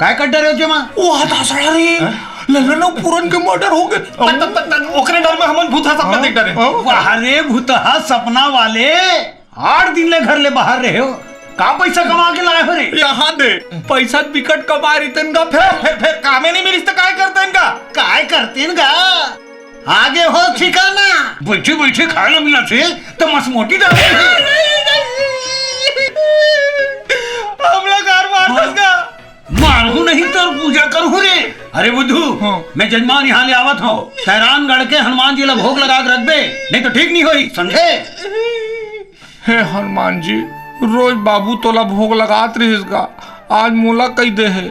काय कड्डा रे जेमा वो हताशा रे ललन पूरन के मर्डर हो गए ओकरे डर में हमन भूत सपना देख डरे अरे भूतहा सपना वाले 8 दिन ले घर ले बाहर रहे हो का पैसा कमा के लाए हो रे यहाँ दे पैसा विकट कमा रही का फिर कामे नहीं मिली तो काय करते इनका काय करते का आगे हो ठिकाना बैठे बैठे खाना मिला थे तो मसमोटी डाल हमला कार मार का मारू नहीं तो पूजा करूँ रे। अरे बुद्धू मैं जजमान यहाँ ले आवत हूँ सैरान गढ़ के हनुमान जी ला भोग लगा के रख दे नहीं तो ठीक नहीं होई समझे। हे हनुमान जी रोज बाबू तोला भोग लगात रही इसका आज मोला कही दे है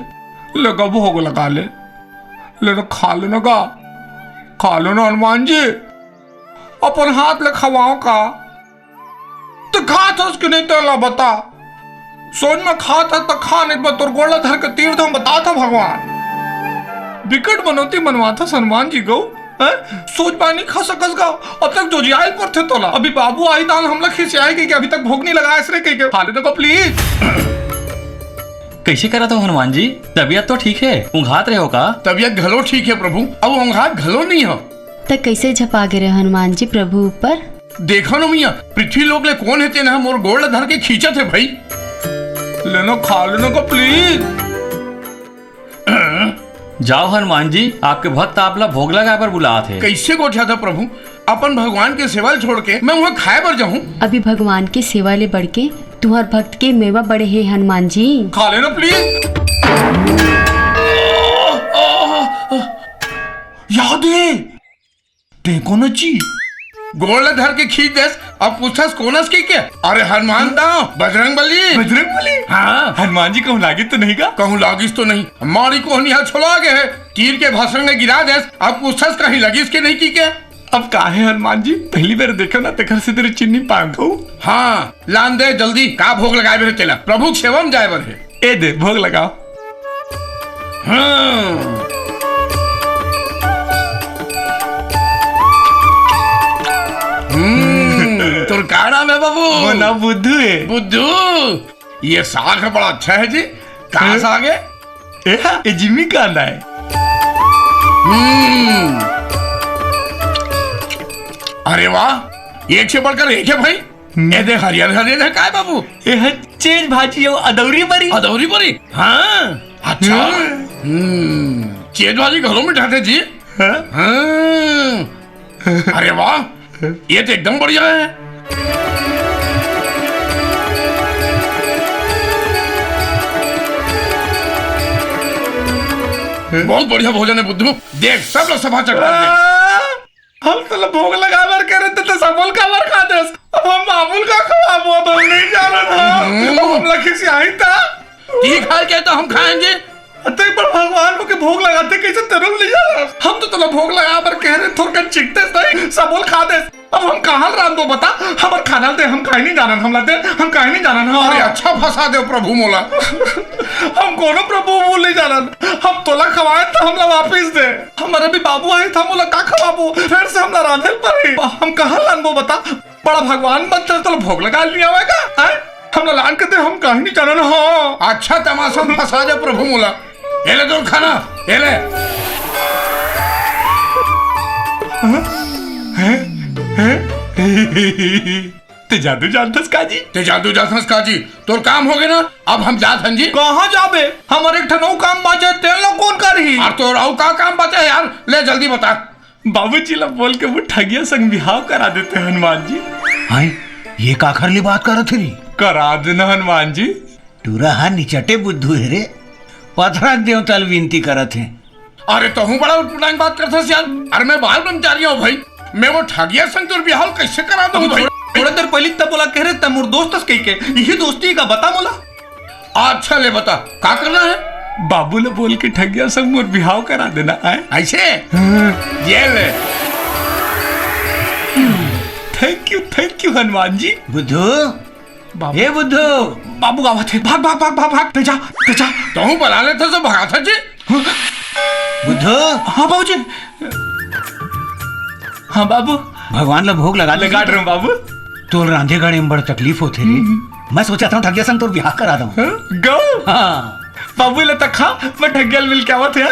लगा भोग लगा ले खा लो ना का खा लो ना हनुमान जी अपन हाथ ले खवाओ का तो खा था उसके नहीं तो बता सोच में खा था तो खा नहीं तो तोर गोला धर के तीर था बता था भगवान विकट बनोती मनवा था हनुमान जी को सोच पानी खा सकस का अब तक जो जियाल पर थे तोला अभी बाबू आई दाल हमला खिसियाई कि अभी तक भोग नहीं लगाया इसरे कहीं खा ले तो प्लीज। कैसे करा था हनुमान जी तबीयत तो ठीक है ऊँघात रहे हो का तबीयत घलो ठीक है प्रभु अब ऊँघात घलो नहीं हो तक कैसे झपा गिरे हनुमान जी प्रभु ऊपर देखो ना मियाँ पृथ्वी लोक ले कौन है तेना मोर गोड़ धर के खींचा थे भाई लेनो खा लेनो को प्लीज। जाओ हनुमान जी आपके भक्त आपला भोग लगा पर बुला थे कैसे गोठा था प्रभु अपन भगवान के सेवा छोड़ के मैं वहाँ खाए पर जाऊँ अभी भगवान के सेवा ले बढ़ के तुम्हार भक्त के मेवा बड़े है हनुमान जी खा लेना प्लीज। याद है देखो ना जी गोड़ धर के खींच देस अब पूछस कोनस की क्या अरे हनुमान दाओ बजरंग बली हाँ हनुमान जी कहूँ लागी तो नहीं का कहूँ लागिस तो नहीं मारी को यहाँ छोड़ा गए है तीर के भाषण में गिरा देस अब पूछस कहीं लगिस के नहीं की क्या अब काहे हनुमान जी पहली बार देखा ना तेखर से तेरी चिन्नी पांग हाँ लान दे जल्दी का भोग लगाए मेरे तेला प्रभु सेवा में जाए बर है ए दे भोग लगाओ। हाँ तुर का नाम है बाबू वो ना बुद्धू है बुद्धू ये साग है बड़ा अच्छा है जी कहाँ साग है ए जिम्मी का आना है अरे वाह एक से बढ़कर एक है भाई ये देख हरियर हरियर है काय बाबू ये चेज भाजी हो अदौरी बरी हाँ अच्छा चेज भाजी घरों में ढाते जी हाँ अरे वाह ये तो एकदम बढ़िया है बहुत बढ़िया भोजन है बुद्धू देख सब लोग सभा चढ़ा दे हम तो भोग लगा बार कह रहे थे तो सबल का बार खा दे अब हम मामूल का खवाबो अब हम नहीं जाना था हम लखी से आई था ठीक है क्या तो हम खाएंगे अतः पर भगवान को के भोग लगाते कैसे तेरे ले जा हम तो तेरा भोग लगा पर कह रहे थोड़ा चिकते नहीं सबल खा दे अब हम कहाँ राम दो बता हमार खाना दे हम कहीं नहीं जाना हम लाते हम कहीं नहीं जाना अरे अच्छा फंसा दे प्रभु मोला हम कोनो प्रभु बोल नहीं जाना हम तोला खवाए तो हमला वापिस दे हमारे भी बाबू आए था मोला का खवाबो फिर से हमला राधेल पर ही हम कहाँ लानबो बता बड़ा भगवान बनते तो भोग लगा लिया होगा हमला लान के दे हम कहीं नहीं जाना हाँ अच्छा तमाशा फंसा दे प्रभु मोला एले दो खाना एले ते जादू जानतस काजी ते जादू जानतस काजी तोर काम हो गए ना अब हम जात हन जी कहाँ जाबे हमारे ठनौ काम बाचे तेल लो कौन करही और तोर आउ का काम बचा है यार ले जल्दी बता बाबूजी ला बोल के वो ठगिया संग बिहाव करा देते हनुमान जी हाय ये काखरली बात करत री करा देना हनुमान जी टूरा हा निचटे बुद्धू है रे पथराक देव तल विनती करत है अरे तो हूँ बड़ा उठपटांग बात करता यार अरे मैं बाल ब्रह्मचारी हूँ भाई मैं वो ठगिया संग तोर बिहाव कैसे करा दूँ भाई थोड़ा देर पहले तब बोला कह रहे तब मोर दोस्त कही के यही दोस्ती का बता मोला अच्छा ले बता क्या करना है बाबू ने बोल के ठगिया संग मोर बिहाव करा देना है ऐसे ये ले थैंक यू हनुमान जी बुद्धू ये बुद्धू बाबू गावा थे भाग भाग भाग भाग भाग तेजा तो हूँ बना लेते तो भगा था जी बुद्धू हाँ बाबू जी हाँ बाबू भगवान ला भोग लगा रहा हूँ बाबू तोल रांधे गाड़ी में बड़ा तकलीफ होते रे मैं सोचा था ठगिया संग तोर बिहार करा दूं गो हाँ बाबू ले तक खा मैं ढकेल मिल के आवत है